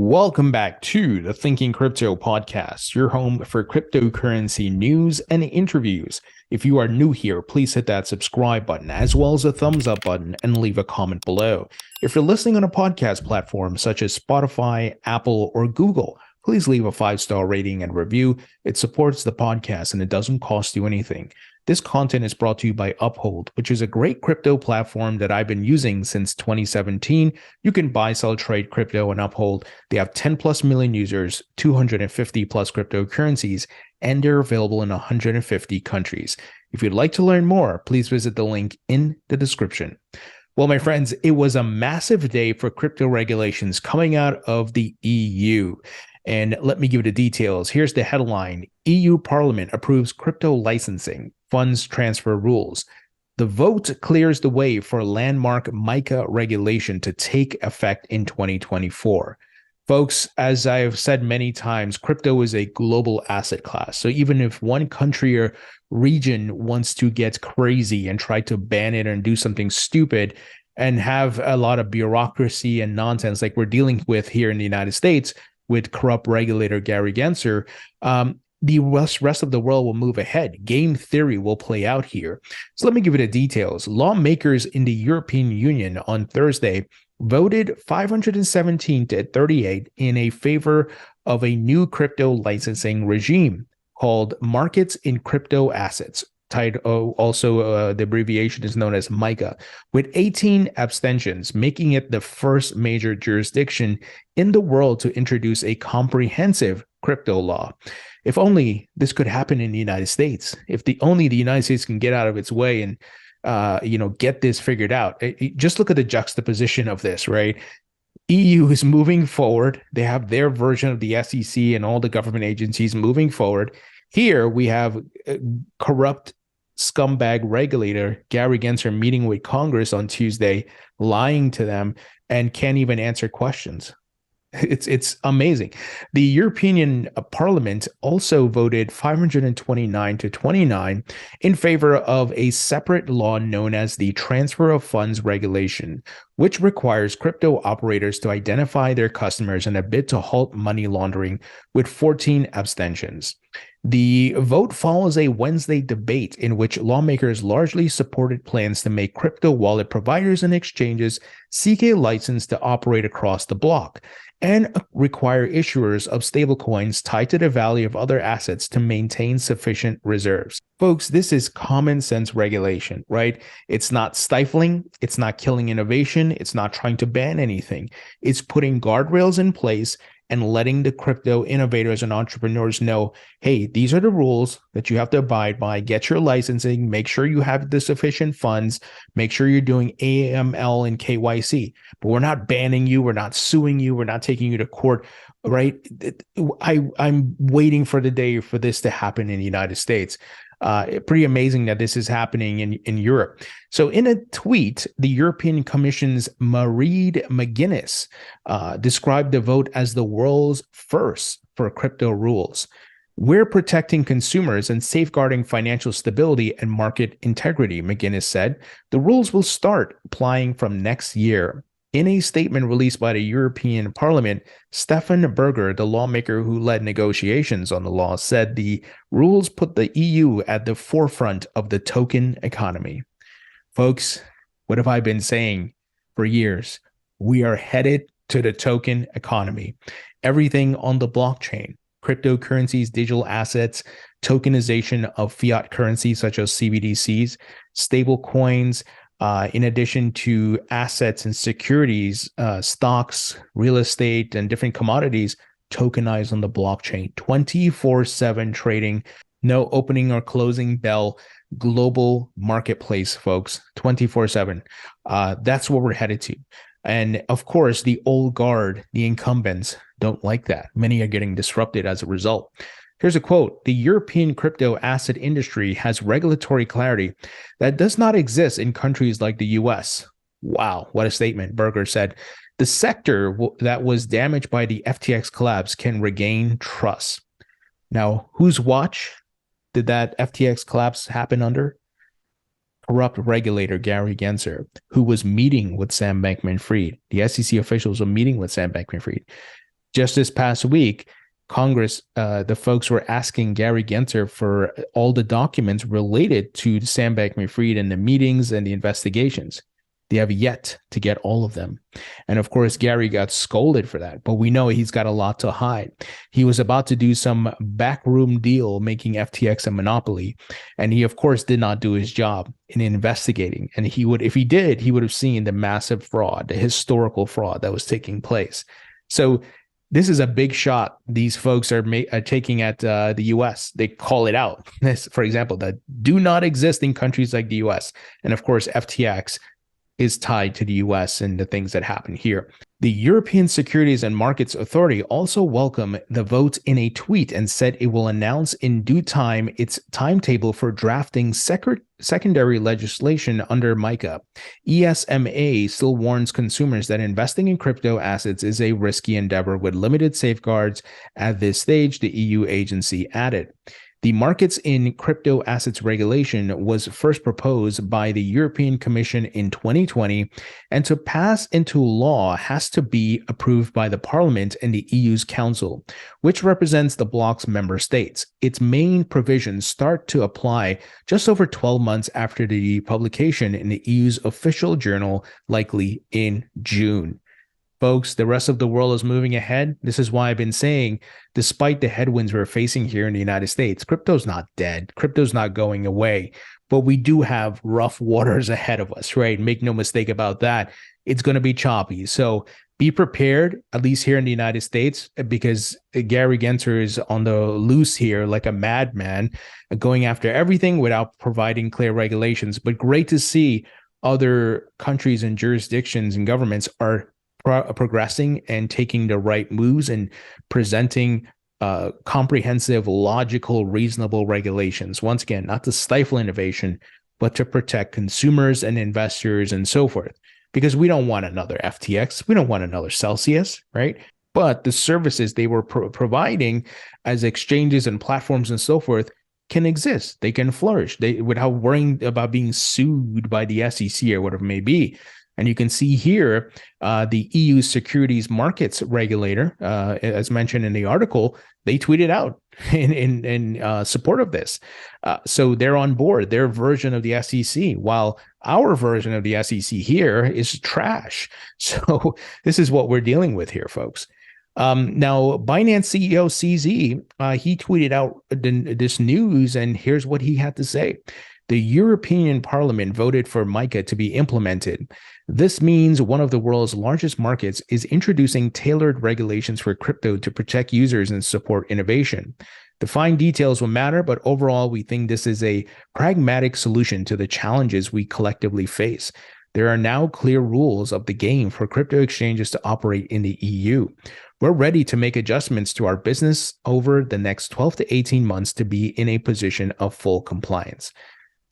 Welcome back to the Thinking Crypto podcast, your home for cryptocurrency news and interviews. If you are new here, please hit that subscribe button as well as the thumbs up button and leave a comment below. If you're listening on a podcast platform such as Spotify, Apple, or Google, please leave a 5-star rating and review. It supports the podcast and it doesn't cost you anything. This content is brought to you by Uphold, which is a great crypto platform that I've been using since 2017. You can buy, sell, trade crypto on Uphold. They have 10 plus million users, 250 plus cryptocurrencies, and they're available in 150 countries. If you'd like to learn more, please visit the link in the description. Well, my friends, it was a massive day for crypto regulations coming out of the EU. And let me give you the details. Here's the headline. EU Parliament approves crypto licensing, funds transfer rules. The vote clears the way for landmark Mica regulation to take effect in 2024. Folks, as I've said many times, crypto is a global asset class. So even if one country or region wants to get crazy and try to ban it and do something stupid and have a lot of bureaucracy and nonsense like we're dealing with here in the United States, with corrupt regulator Gary Gensler, the rest of the world will move ahead. Game theory will play out here. So let me give you the details. Lawmakers in the European Union on Thursday voted 517 to 38 in a favor of a new crypto licensing regime called Markets in Crypto Assets. The abbreviation is known as MICA, with 18 abstentions, making it the first major jurisdiction in the world to introduce a comprehensive crypto law. If only this could happen in the United States. If the United States can get out of its way and get this figured out. Just look at the juxtaposition of this, right? EU is moving forward. They have their version of the SEC and all the government agencies moving forward. Here we have corrupt scumbag regulator Gary Gensler meeting with Congress on Tuesday, lying to them and can't even answer questions. It's amazing. The European Parliament also voted 529 to 29 in favor of a separate law known as the Transfer of Funds Regulation, which requires crypto operators to identify their customers in a bid to halt money laundering, with 14 abstentions. The vote follows a Wednesday debate in which lawmakers largely supported plans to make crypto wallet providers and exchanges seek a license to operate across the block and require issuers of stablecoins tied to the value of other assets to maintain sufficient reserves. Folks, this is common sense regulation, right? It's not stifling. It's not killing innovation. It's not trying to ban anything. It's putting guardrails in place and letting the crypto innovators and entrepreneurs know, hey, these are the rules that you have to abide by. Get your licensing, make sure you have the sufficient funds, make sure you're doing AML and KYC. But we're not banning you, we're not suing you, we're not taking you to court, right? I'm waiting for the day for this to happen in the United States. Pretty amazing that this is happening in Europe. So in a tweet, the European Commission's Mareed McGuinness described the vote as the world's first for crypto rules. We're protecting consumers and safeguarding financial stability and market integrity, McGuinness said. The rules will start applying from next year. In a statement released by the European Parliament, Stefan Berger, the lawmaker who led negotiations on the law, said the rules put the EU at the forefront of the token economy. Folks, what have I been saying for years? We are headed to the token economy. Everything on the blockchain, cryptocurrencies, digital assets, tokenization of fiat currencies such as CBDCs, stable coins, in addition to assets and securities, stocks, real estate, and different commodities tokenized on the blockchain, 24/7 trading, no opening or closing bell, global marketplace, folks, 24/7. That's what we're headed to. And of course, the old guard, the incumbents, don't like that. Many are getting disrupted as a result. Here's a quote. The European crypto asset industry has regulatory clarity that does not exist in countries like the US. Wow, what a statement, Berger said. The sector that was damaged by the FTX collapse can regain trust. Now, whose watch did that FTX collapse happen under? Corrupt regulator Gary Gensler, who was meeting with Sam Bankman-Fried. The SEC officials were meeting with Sam Bankman-Fried. Just this past week, Congress, the folks were asking Gary Gensler for all the documents related to Sam Bankman-Fried and the meetings and the investigations. They have yet to get all of them. And of course, Gary got scolded for that, but we know he's got a lot to hide. He was about to do some backroom deal making FTX a monopoly. And he, of course, did not do his job in investigating. And he would, if he did, he would have seen the massive fraud, the historical fraud that was taking place. So this is a big shot these folks are taking at the US. They call it out. This, for example, that do not exist in countries like the US. And of course, FTX is tied to the US and the things that happen here. The European Securities and Markets Authority also welcomed the vote in a tweet and said it will announce in due time its timetable for drafting secondary legislation under Mica. ESMA still warns consumers that investing in crypto assets is a risky endeavor with limited safeguards at this stage, the EU agency added. The Markets in Crypto Assets regulation was first proposed by the European Commission in 2020, and to pass into law has to be approved by the Parliament and the EU's Council, which represents the bloc's member states. Its main provisions start to apply just over 12 months after the publication in the EU's official journal, likely in June. Folks, the rest of the world is moving ahead. This is why I've been saying, despite the headwinds we're facing here in the United States, crypto's not dead. Crypto's not going away. But we do have rough waters ahead of us, right? Make no mistake about that. It's going to be choppy. So be prepared, at least here in the United States, because Gary Gensler is on the loose here like a madman, going after everything without providing clear regulations. But great to see other countries and jurisdictions and governments are progressing and taking the right moves and presenting comprehensive, logical, reasonable regulations. Once again, not to stifle innovation, but to protect consumers and investors and so forth. Because we don't want another FTX. We don't want another Celsius, right? But the services they were providing as exchanges and platforms and so forth can exist. They can flourish without worrying about being sued by the SEC or whatever it may be. And you can see here the EU securities markets regulator, as mentioned in the article, they tweeted out in support of this. So they're on board, their version of the SEC, while our version of the SEC here is trash. So this is what we're dealing with here, folks. Now, Binance CEO CZ, he tweeted out this news, and here's what he had to say. The European Parliament voted for Mica to be implemented. This means one of the world's largest markets is introducing tailored regulations for crypto to protect users and support innovation. The fine details will matter, but overall, we think this is a pragmatic solution to the challenges we collectively face. There are now clear rules of the game for crypto exchanges to operate in the EU. We're ready to make adjustments to our business over the next 12 to 18 months to be in a position of full compliance.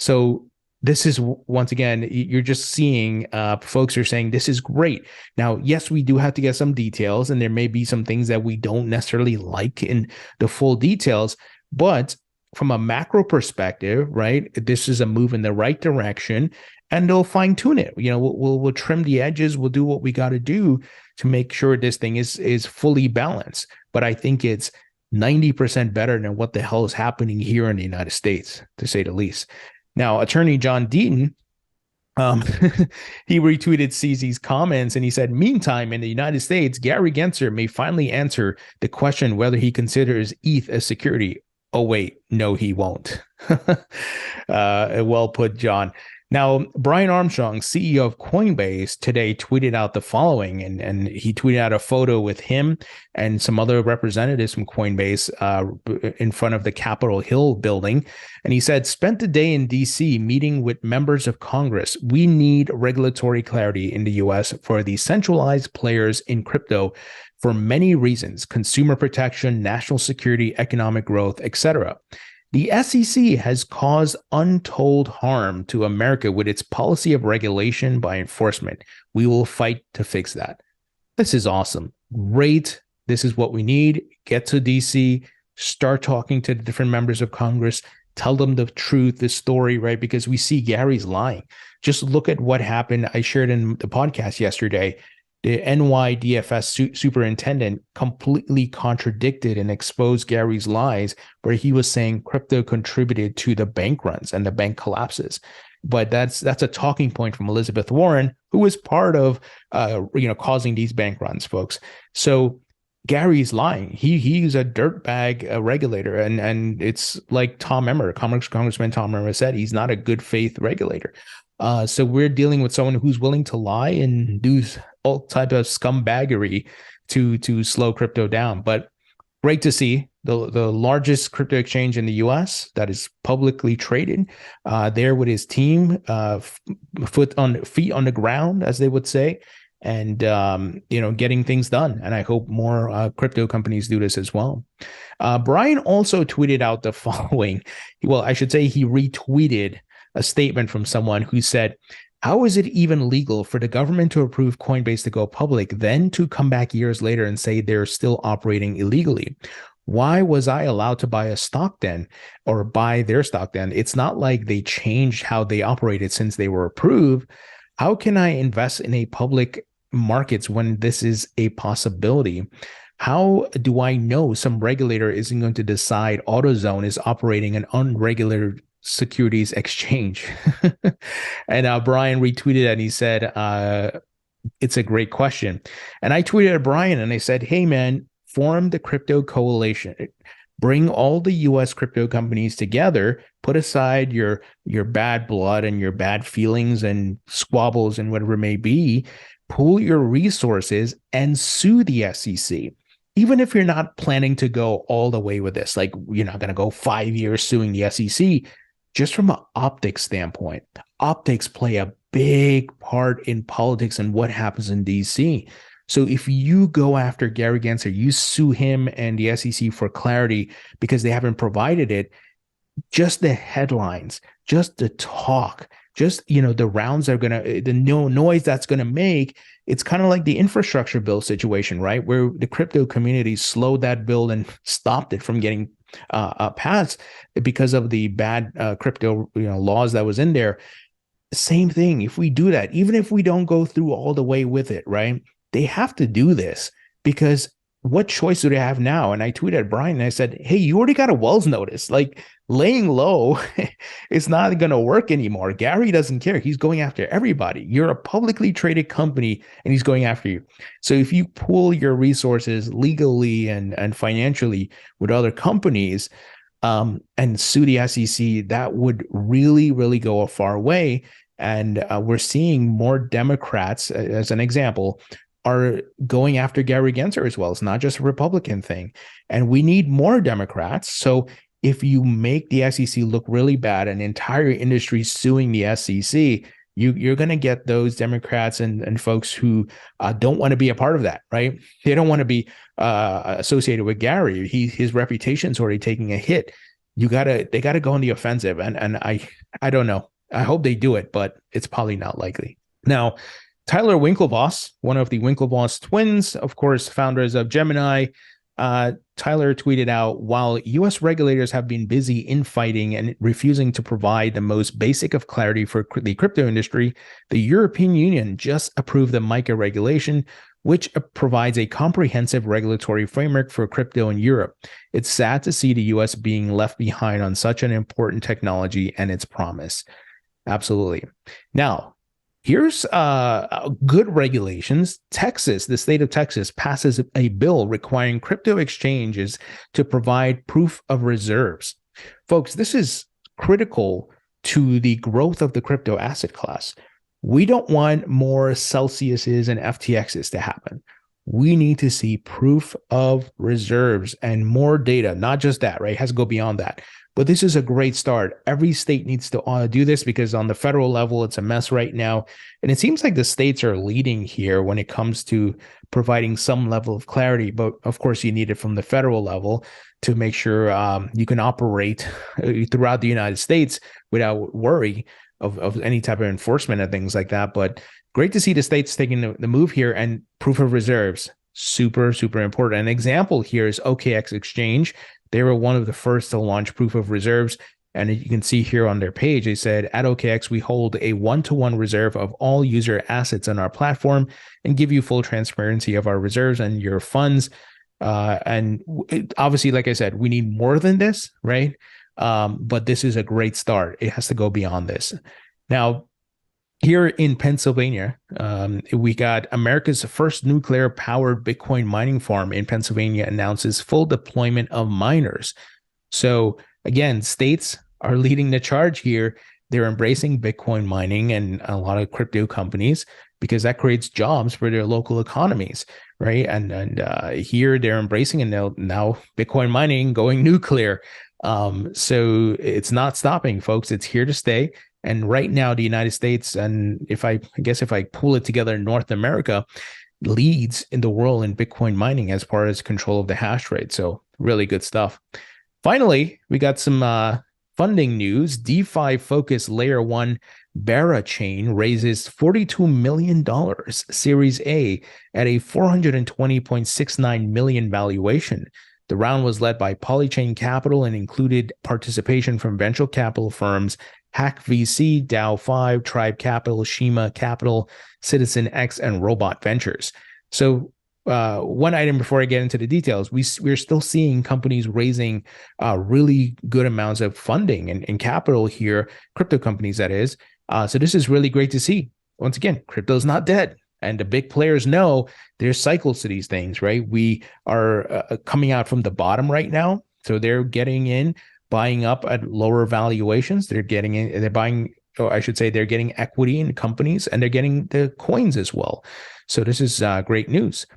So this is, once again, you're just seeing folks are saying this is great. Now, yes, we do have to get some details, and there may be some things that we don't necessarily like in the full details, but from a macro perspective, right, this is a move in the right direction, and they'll fine tune it. You know, we'll trim the edges. We'll do what we got to do to make sure this thing is fully balanced. But I think it's 90% better than what the hell is happening here in the United States, to say the least. Now, attorney John Deaton, he retweeted CZ's comments and he said, meantime, in the United States, Gary Gensler may finally answer the question whether he considers ETH a security. Oh, wait, no, he won't. Well put, John. Now, Brian Armstrong, CEO of Coinbase, today tweeted out the following, and he tweeted out a photo with him and some other representatives from Coinbase in front of the Capitol Hill building. And he said, spent the day in D.C. meeting with members of Congress. We need regulatory clarity in the U.S. for the centralized players in crypto for many reasons: consumer protection, national security, economic growth, etc. The SEC has caused untold harm to America with its policy of regulation by enforcement. We will fight to fix that. This is awesome. Great. This is what we need. Get to DC, start talking to the different members of Congress, tell them the truth, the story, right? Because we see Gary's lying. Just look at what happened. I shared in the podcast yesterday. The NYDFS superintendent completely contradicted and exposed Gary's lies, where he was saying crypto contributed to the bank runs and the bank collapses. But that's a talking point from Elizabeth Warren, who was part of causing these bank runs, folks. So Gary's lying. He's a dirtbag regulator, and it's like Tom Emmer, Congressman Tom Emmer said, he's not a good faith regulator. So we're dealing with someone who's willing to lie and do all type of scumbaggery to slow crypto down. But great to see the largest crypto exchange in the US that is publicly traded, there with his team, feet on the ground, as they would say, and getting things done. And I hope more crypto companies do this as well. Brian also tweeted out the following. Well, I should say he retweeted a statement from someone who said, "How is it even legal for the government to approve Coinbase to go public, then to come back years later and say they're still operating illegally? Why was I allowed to buy a stock then, or buy their stock then? It's not like they changed how they operated since they were approved. How can I invest in a public markets when this is a possibility? How do I know some regulator isn't going to decide AutoZone is operating an unregulated securities exchange?" And Brian retweeted it and he said, "It's a great question." And I tweeted at Brian and I said, "Hey man, form the crypto coalition. Bring all the US crypto companies together, put aside your bad blood and your bad feelings and squabbles and whatever it may be, pool your resources and sue the SEC. Even if you're not planning to go all the way with this, like you're not going to go 5 years suing the SEC, just from an optics standpoint, optics play a big part in politics and what happens in DC. So if you go after Gary Gensler, you sue him and the SEC for clarity because they haven't provided it, just the headlines, just the talk, just, the rounds are going to, the noise that's going to make, it's kind of like the infrastructure bill situation, right? Where the crypto community slowed that bill and stopped it from getting passed because of the bad crypto laws that was in there. Same thing. If we do that, even if we don't go through all the way with it, right? They have to do this because what choice do they have now? And I tweeted at Brian and I said, "Hey, you already got a Wells notice. Like laying low is not going to work anymore. Gary doesn't care. He's going after everybody. You're a publicly traded company and he's going after you. So if you pool your resources legally and financially with other companies and sue the SEC, that would really, really go a far way. And we're seeing more Democrats, as an example, are going after Gary Gensler as well. It's not just a Republican thing. And we need more Democrats. So if you make the SEC look really bad, an entire industry suing the SEC, you're going to get those Democrats and folks who don't want to be a part of that, right? They don't want to be associated with Gary. His reputation's already taking a hit. They got to go on the offensive. And I don't know. I hope they do it, but it's probably not likely. Now, Tyler Winklevoss, one of the Winklevoss twins, of course, founders of Gemini, Tyler tweeted out, "While U.S. regulators have been busy infighting and refusing to provide the most basic of clarity for the crypto industry, the European Union just approved the Mica regulation, which provides a comprehensive regulatory framework for crypto in Europe. It's sad to see the U.S. being left behind on such an important technology and its promise." Absolutely. Now, here's good regulations. Texas, the state of Texas, passes a bill requiring crypto exchanges to provide proof of reserves. Folks, this is critical to the growth of the crypto asset class. We don't want more Celsiuses and FTXs to happen. We need to see proof of reserves and more data, not just that, right? It has to go beyond that. But this is a great start. Every state needs to do this because on the federal level, it's a mess right now. And it seems like the states are leading here when it comes to providing some level of clarity. But of course, you need it from the federal level to make sure you can operate throughout the United States without worry of any type of enforcement and things like that. But great to see the states taking the move here, and proof of reserves, super, super important. An example here is OKX Exchange. They were one of the first to launch proof of reserves. And you can see here on their page, they said, at OKX, we hold a one-to-one reserve of all user assets on our platform and give you full transparency of our reserves and your funds. Obviously, like I said, we need more than this, right? But this is a great start. It has to go beyond this. Now, here in Pennsylvania, we got America's first nuclear-powered Bitcoin mining farm in Pennsylvania announces full deployment of miners. So again, states are leading the charge here. They're embracing Bitcoin mining and a lot of crypto companies because that creates jobs for their local economies, right? And here they're embracing and now Bitcoin mining going nuclear. So it's not stopping, folks. It's here to stay. And right now, the United States, and if I pull it together, North America leads in the world in Bitcoin mining as far as control of the hash rate. So really good stuff. Finally, we got some funding news. DeFi-focused Layer 1 Bera chain raises $42 million Series A at a $420.69 million valuation. The round was led by Polychain Capital and included participation from venture capital firms Hack VC, DAO5, Tribe Capital, Shima Capital, Citizen X, and Robot Ventures. So one item before I get into the details, we're still seeing companies raising really good amounts of funding and capital here, crypto companies that is. So this is really great to see. Once again, crypto's not dead. And the big players know there's cycles to these things, right? We are coming out from the bottom right now. So they're getting in, buying up at lower valuations. They're getting in, they're buying, or I should say, they're getting equity in companies and they're getting the coins as well. So this is great news.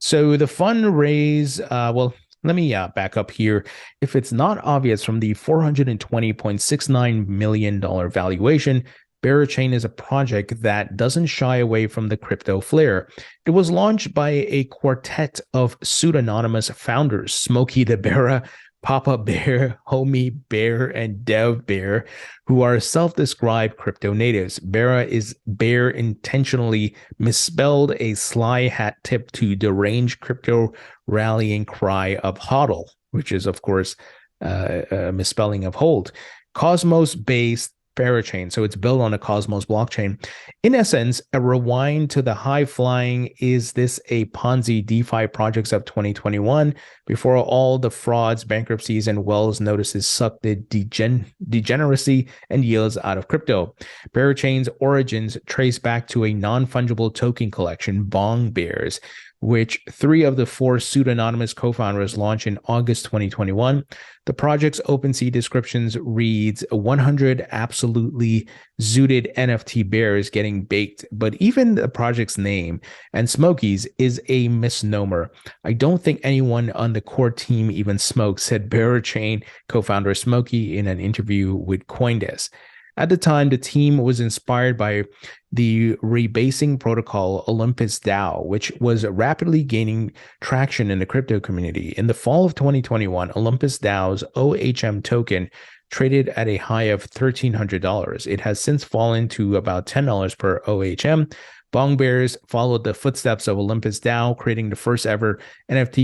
So the fundraise, well, let me back up here. If it's not obvious from the $420.69 million valuation, Berachain is a project that doesn't shy away from the crypto flair. It was launched by a quartet of pseudonymous founders, Smokey the Bear, Papa Bear, Homie Bear, and Dev Bear, who are self-described crypto natives. Bear is bear intentionally misspelled, a sly hat tip to deranged crypto rallying cry of hodl, which is, of course, a misspelling of hold. Cosmos-based Berachain, so it's built on a Cosmos blockchain. In essence, a rewind to the high-flying, is this a Ponzi DeFi projects of 2021 before all the frauds, bankruptcies, and Wells notices sucked the degeneracy and yields out of crypto. Berachain's origins trace back to a non-fungible token collection, Bong Bears, which 3 of the 4 pseudonymous co-founders launched in August 2021. The project's OpenSea descriptions reads 100 absolutely zooted NFT bears getting baked, but even the project's name and Smokey's is a misnomer. I don't think anyone on the core team even smokes, said Berachain co-founder Smokey in an interview with Coinbase. At the time, the team was inspired by the rebasing protocol Olympus DAO, which was rapidly gaining traction in the crypto community. In the fall of 2021, Olympus DAO's OHM token traded at a high of $1,300. It has since fallen to about $10 per OHM. Bong Bears followed the footsteps of Olympus DAO, creating the first ever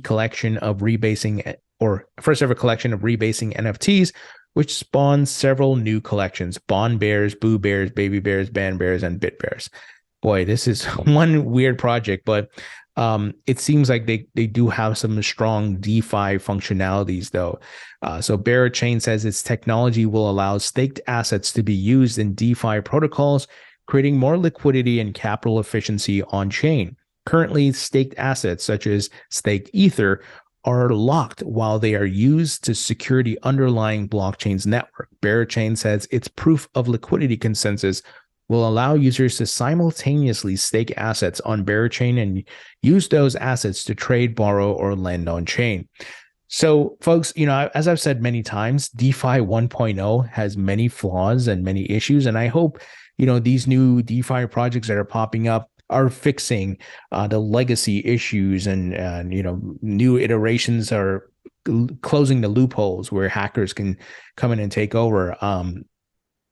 collection of rebasing NFTs, which spawned several new collections: Bond Bears, Boo Bears, Baby Bears, Band Bears, and Bit Bears. Boy, this is one weird project, but it seems like they do have some strong DeFi functionalities, though. So Berachain says its technology will allow staked assets to be used in DeFi protocols, creating more liquidity and capital efficiency on-chain. Currently, staked assets such as staked Ether are locked while they are used to secure the underlying blockchain's network. Berachain says its proof of liquidity consensus will allow users to simultaneously stake assets on Berachain and use those assets to trade, borrow, or lend on chain. So, folks, as I've said many times, DeFi 1.0 has many flaws and many issues, and I hope, these new DeFi projects that are popping up are fixing the legacy issues, and new iterations are closing the loopholes where hackers can come in and take over.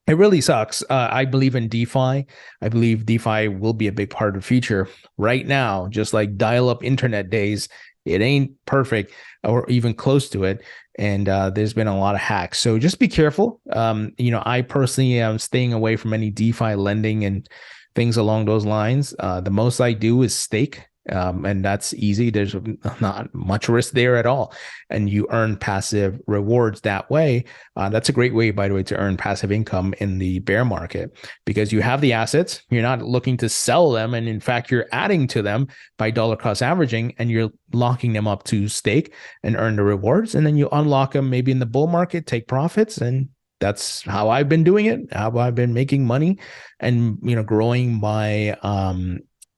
It really sucks. I believe in DeFi. I believe DeFi will be a big part of the future. Right now, just like dial-up internet days, it ain't perfect or even close to it. and there's been a lot of hacks. So just be careful. I personally am staying away from any DeFi lending and things along those lines. The most I do is stake. And that's easy. There's not much risk there at all. And you earn passive rewards that way. That's a great way, by the way, to earn passive income in the bear market, because you have the assets. You're not looking to sell them. And in fact, you're adding to them by dollar cost averaging, and you're locking them up to stake and earn the rewards. And then you unlock them maybe in the bull market, take profits. And that's how I've been doing it, how I've been making money and, growing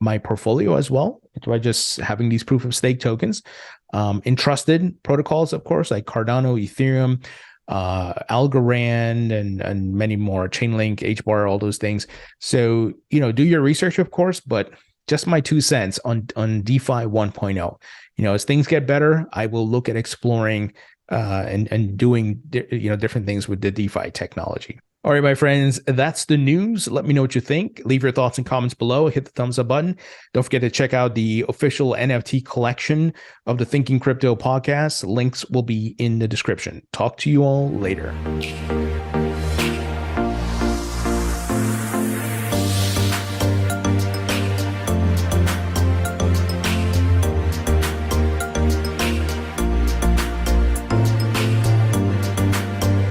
my portfolio as well by just having these proof of stake tokens in trusted protocols, of course, like Cardano, Ethereum, Algorand, and many more, Chainlink, HBAR, all those things. So, do your research, of course, but just my 2 cents on DeFi 1.0. As things get better, I will look at exploring and doing different things with the DeFi technology. All right, my friends, that's the news. Let me know what you think. Leave your thoughts and comments below. Hit the thumbs up button. Don't forget to check out the official NFT collection of the Thinking Crypto podcast. Links will be in the description. Talk to you all later.